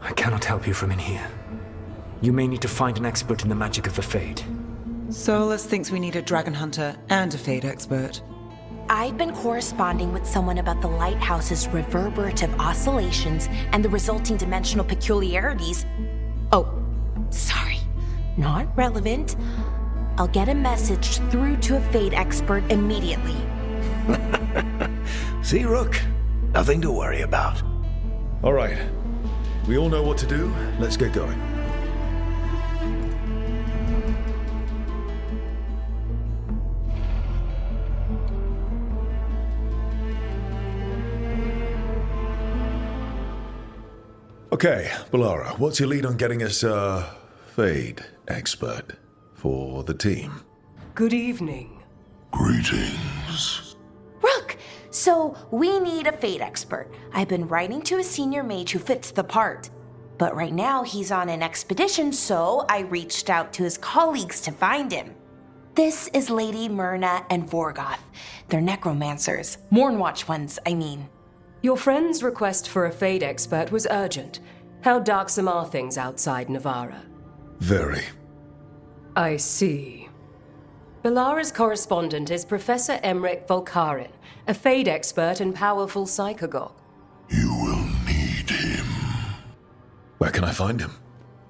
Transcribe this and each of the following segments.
I cannot help you from in here. You may need to find an expert in the magic of the Fade. Solus thinks we need a dragon hunter and a Fade expert. I've been corresponding with someone about the lighthouse's reverberative oscillations and the resulting dimensional peculiarities. Oh, sorry. Not relevant. I'll get a message through to a Fade expert immediately. See, Rook? Nothing to worry about. All right. We all know what to do. Let's get going. Okay, Balara, what's your lead on getting us a Fade expert for the team? Good evening. Greetings. Rook, so we need a Fade expert. I've been writing to a senior mage who fits the part. But right now he's on an expedition, so I reached out to his colleagues to find him. This is Lady Myrna and Vorgoth. They're necromancers. Mournwatch ones, I mean. Your friend's request for a Fade expert was urgent. How darksome are things outside Navarra? Very. I see. Balara's correspondent is Professor Emmerich Volkarin, a Fade expert and powerful psychagogue. You will need him. Where can I find him?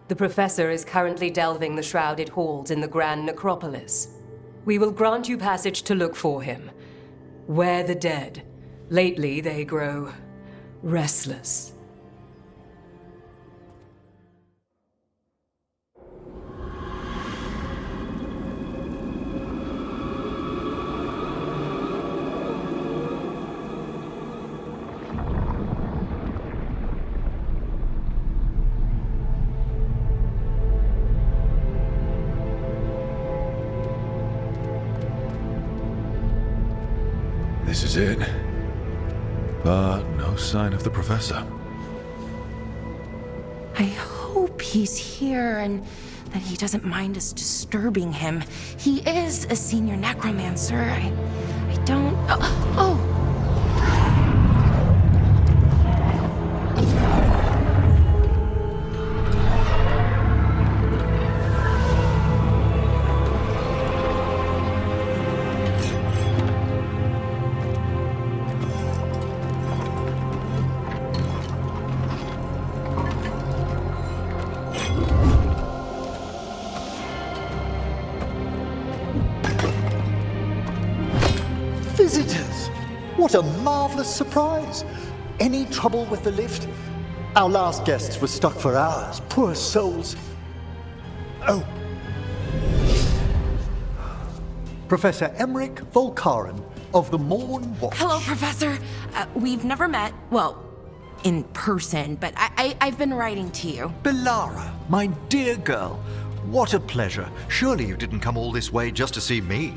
The professor is currently delving the shrouded halls in the Grand Necropolis. We will grant you passage to look for him. Where the dead. Lately, they grow restless. This is it. But no sign of the professor. I hope he's here and that he doesn't mind us disturbing him. He is a senior necromancer. I don't... Oh! Visitors! What a marvelous surprise! Any trouble with the lift? Our last guests were stuck for hours, poor souls. Oh. Professor Emmerich Volkarin of the Mournwatch. Hello, Professor. We've never met, well, in person, but I've been writing to you. Balara, my dear girl, what a pleasure. Surely you didn't come all this way just to see me.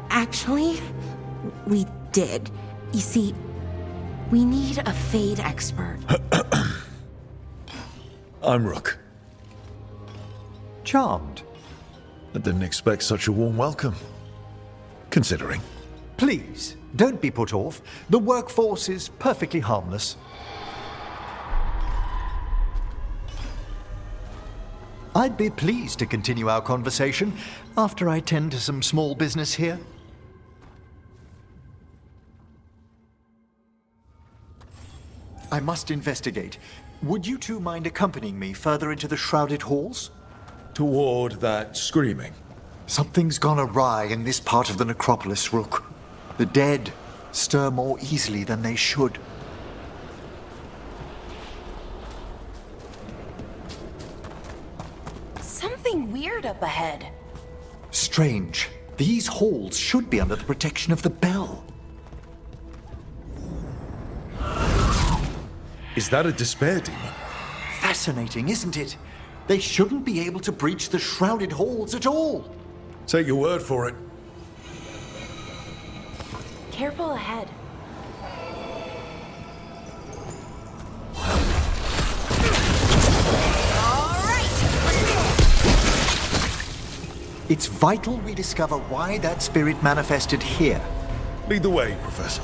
Actually, we did. You see, we need a Fade expert. I'm Rook. Charmed. I didn't expect such a warm welcome. Considering. Please, don't be put off. The workforce is perfectly harmless. I'd be pleased to continue our conversation after I tend to some small business here. I must investigate. Would you two mind accompanying me further into the shrouded halls? Toward that screaming. Something's gone awry in this part of the necropolis, Rook. The dead stir more easily than they should. Something weird up ahead. Strange. These halls should be under the protection of the bell. Is that a despair demon? Fascinating, isn't it? They shouldn't be able to breach the shrouded halls at all. Take your word for it. Careful ahead. It's vital we discover why that spirit manifested here. Lead the way, Professor.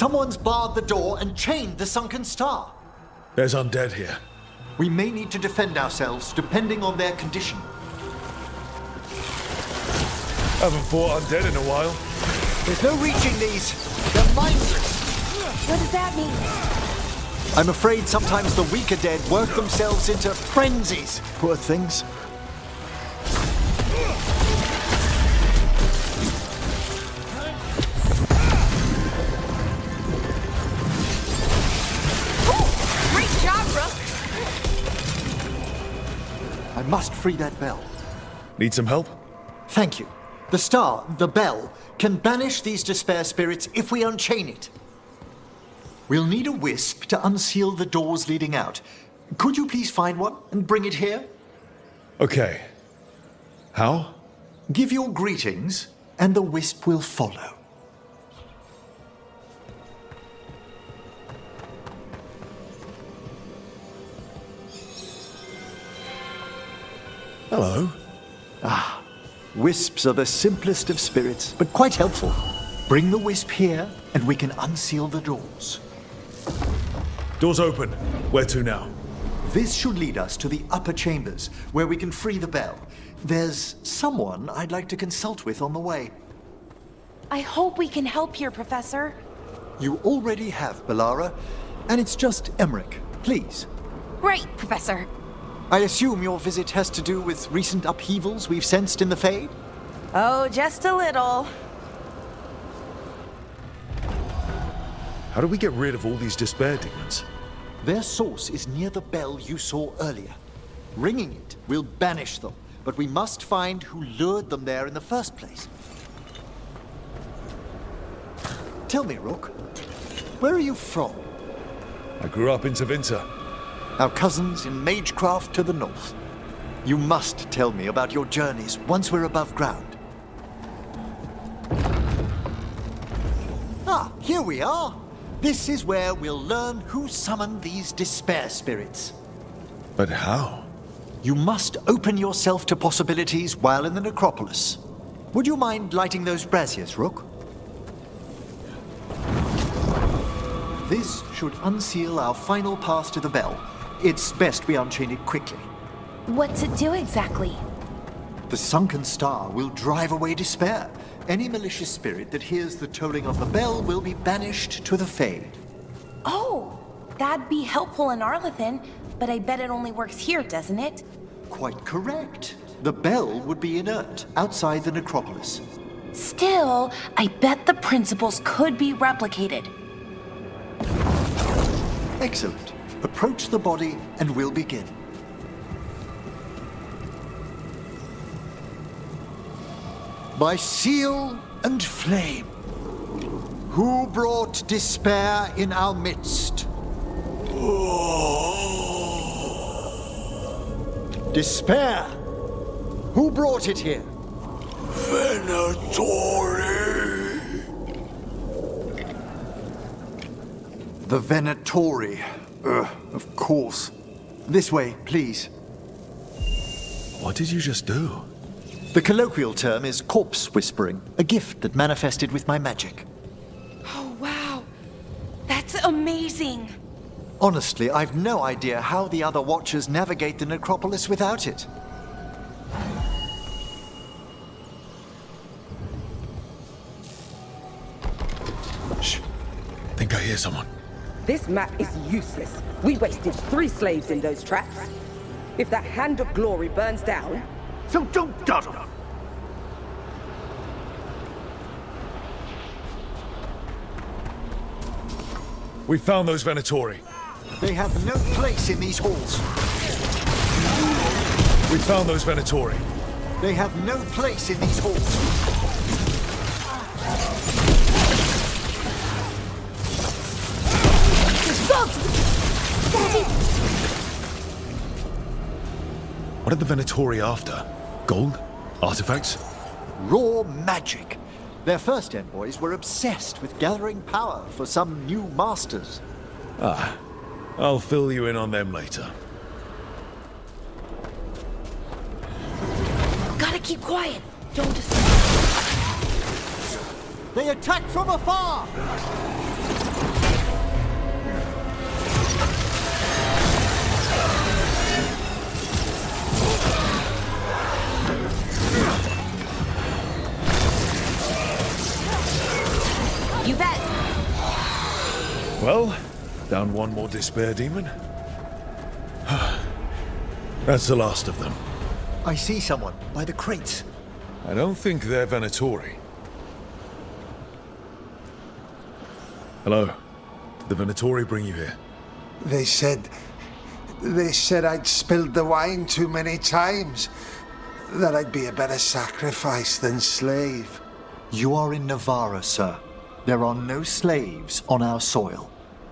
Someone's barred the door and chained the sunken star. There's undead here. We may need to defend ourselves depending on their condition. Haven't fought undead in a while. There's no reaching these. They're mindless. What does that mean? I'm afraid sometimes the weaker dead work themselves into frenzies. Poor things. Great job, Rook. I must free that bell. Need some help? Thank you. The star, the bell, can banish these despair spirits if we unchain it. We'll need a wisp to unseal the doors leading out. Could you please find one and bring it here? Okay. How? Give your greetings, and the wisp will follow. Hello. Wisps are the simplest of spirits, but quite helpful. Bring the wisp here, and we can unseal the doors. Door's open. Where to now? This should lead us to the upper chambers, where we can free the bell. There's someone I'd like to consult with on the way. I hope we can help here, Professor. You already have, Bellara, and it's just Emmerich. Please. Right, Professor. I assume your visit has to do with recent upheavals we've sensed in the Fade? Oh, just a little. How do we get rid of all these despair demons? Their source is near the bell you saw earlier. Ringing it will banish them, but we must find who lured them there in the first place. Tell me, Rook, where are you from? I grew up in Tevinter. Our cousins in Magecraft to the north. You must tell me about your journeys once we're above ground. Ah, here we are. This is where we'll learn who summoned these despair spirits. But how? You must open yourself to possibilities while in the necropolis. Would you mind lighting those braziers, Rook? This should unseal our final pass to the bell. It's best we unchain it quickly. What's it do exactly? The sunken star will drive away despair. Any malicious spirit that hears the tolling of the bell will be banished to the Fade. Oh, that'd be helpful in Arlethan, but I bet it only works here, doesn't it? Quite correct. The bell would be inert outside the necropolis. Still, I bet the principles could be replicated. Excellent. Approach the body and we'll begin. By seal and flame, who brought despair in our midst? Despair! Who brought it here? Venatori. The Venatori. Of course. This way, please. What did you just do? The colloquial term is corpse whispering, a gift that manifested with my magic. Oh, wow. That's amazing. Honestly, I've no idea how the other Watchers navigate the necropolis without it. Shh. Think I hear someone. This map is useless. We wasted 3 slaves in those traps. If that Hand of Glory burns down... So don't dawdle! We found those Venatori. They have no place in these halls. We found those Venatori. They have no place in these halls. What are the Venatori after? Gold? Artifacts? Raw magic. Their first envoys were obsessed with gathering power for some new masters. I'll fill you in on them later. Gotta keep quiet. Don't just... They attack from afar! Well, down one more despair demon. That's the last of them. I see someone by the crates. I don't think they're Venatori. Hello. Did the Venatori bring you here? They said I'd spilled the wine too many times. That I'd be a better sacrifice than slave. You are in Navarra, sir. There are no slaves on our soil.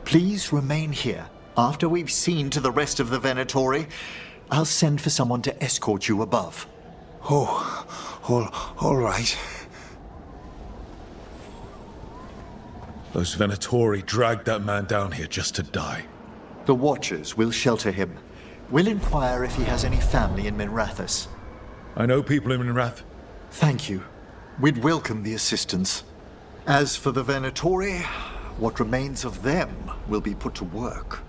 Please remain here. After we've seen to the rest of the Venatori, I'll send for someone to escort you above. All right. Those Venatori dragged that man down here just to die. The Watchers will shelter him. We'll inquire if he has any family in Minrathous. I know people in Minrath. Thank you. We'd welcome the assistance. As for the Venatori, what remains of them will be put to work.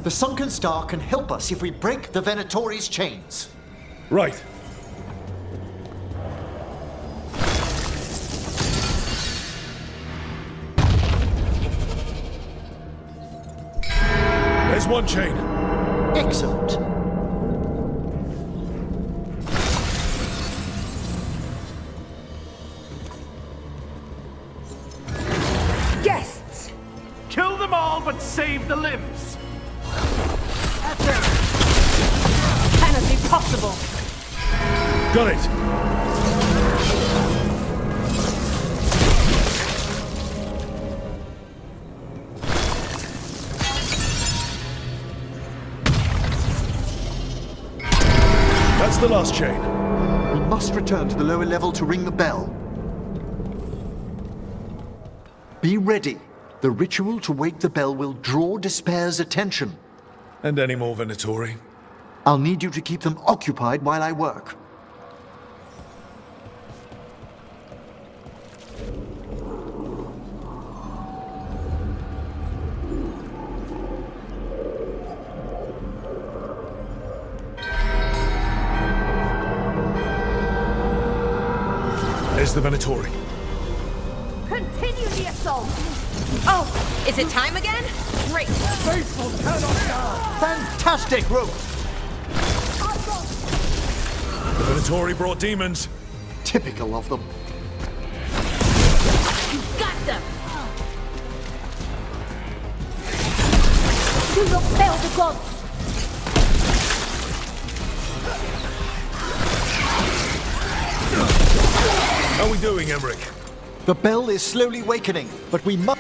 The Sunken Star can help us if we break the Venatori's chains. Right. There's one chain. Excellent. Guests! Kill them all, but save the limbs! Can it be possible? Got it. That's the last chain. We must return to the lower level to ring the bell. Be ready. The ritual to wake the bell will draw Despair's attention. And any more Venatori? I'll need you to keep them occupied while I work. There's the Venatori. Continue the assault! Oh, is it time again? Great! Faithful cannot die! Fantastic, Rook! The Venatori brought demons. Typical of them. You got them! Do not fail the gods! How are we doing, Emmerich? The bell is slowly wakening, but we must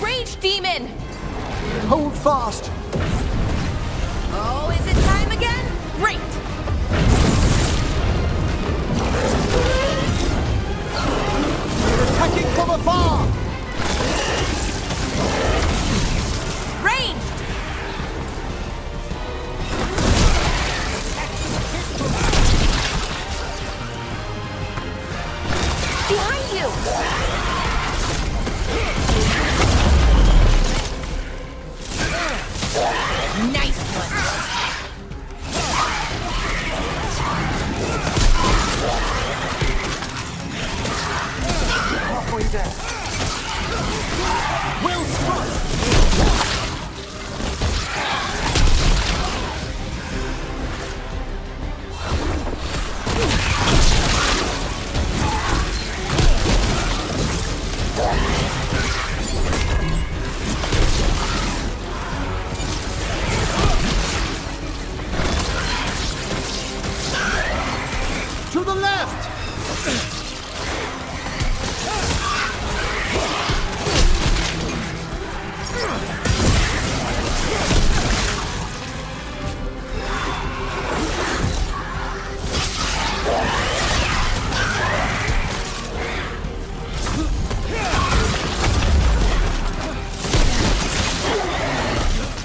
Rage demon! hold fast. Oh, is it time again? Great! We're attacking from afar. Ranged! Behind you! Nice one! Halfway there. Will strike. To the left!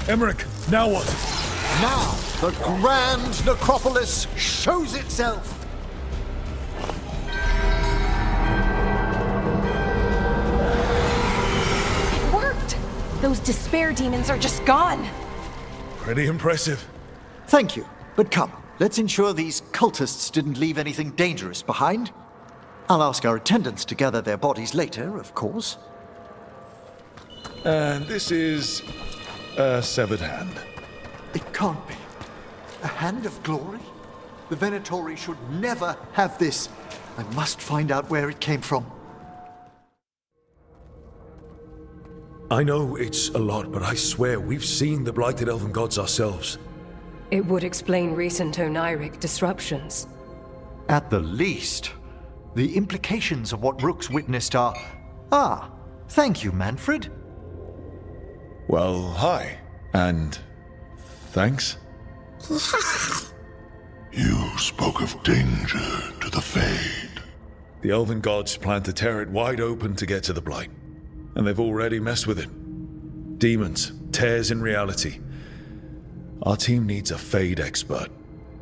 Emmerich, now what? Now, the grand necropolis shows itself. It worked! Those despair demons are just gone! Pretty impressive. Thank you, but come, let's ensure these cultists didn't leave anything dangerous behind. I'll ask our attendants to gather their bodies later, of course. And this is a severed hand. It can't be. A hand of glory? The Venatori should never have this. I must find out where it came from. I know it's a lot, but I swear we've seen the blighted elven gods ourselves. It would explain recent Oniric disruptions. At the least, the implications of what Rook's witnessed are... Ah, thank you, Manfred. Well, hi. And thanks. You spoke of danger to the Fade. The elven gods plan to tear it wide open to get to the blight. And they've already messed with it. Demons, tears in reality. Our team needs a Fade expert.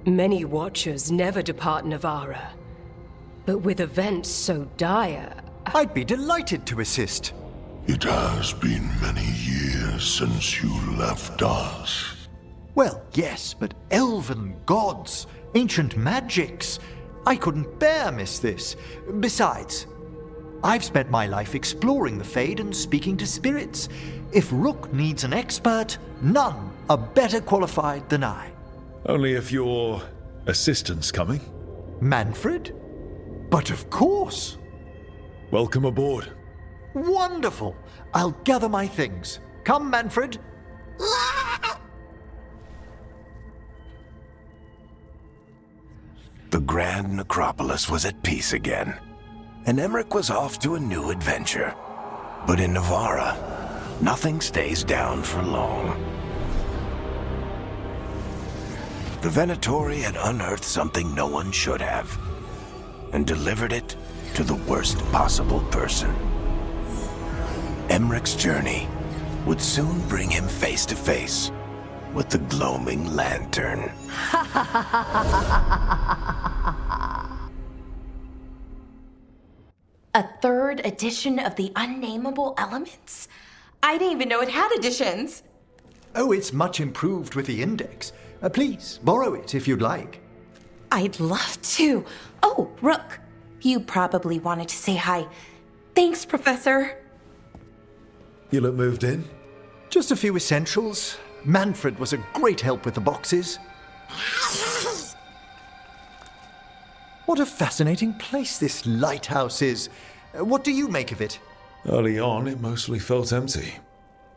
Many Watchers never depart Navara. But with events so dire... I'd be delighted to assist. It has been many years since you left us. Well, yes, but elven gods, ancient magics. I couldn't bear miss this. Besides, I've spent my life exploring the Fade and speaking to spirits. If Rook needs an expert, none are better qualified than I. Only if your assistant's coming. Manfred? But of course. Welcome aboard. Wonderful. I'll gather my things. Come, Manfred. The Grand Necropolis was at peace again, and Emmerich was off to a new adventure. But in Navara, nothing stays down for long. The Venatori had unearthed something no one should have, and delivered it to the worst possible person. Emmerich's journey would soon bring him face to face with the gloaming lantern. A third edition of the Unnameable Elements? I didn't even know it had editions. Oh, it's much improved with the index. Please, borrow it if you'd like. I'd love to. Oh, Rook, you probably wanted to say hi. Thanks, Professor. You look moved in? Just a few essentials. Manfred was a great help with the boxes. What a fascinating place this lighthouse is. What do you make of it? Early on, it mostly felt empty.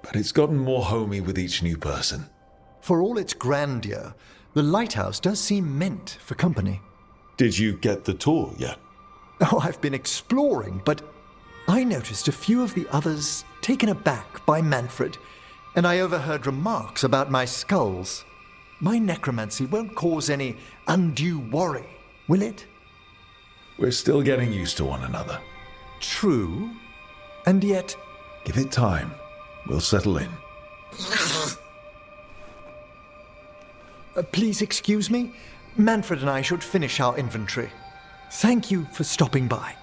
But it's gotten more homey with each new person. For all its grandeur, the lighthouse does seem meant for company. Did you get the tour yet? Oh, I've been exploring, but I noticed a few of the others taken aback by Manfred, and I overheard remarks about my skulls. My necromancy won't cause any undue worry, will it? We're still getting used to one another. True, and yet... Give it time. We'll settle in. Please excuse me. Manfred and I should finish our inventory. Thank you for stopping by.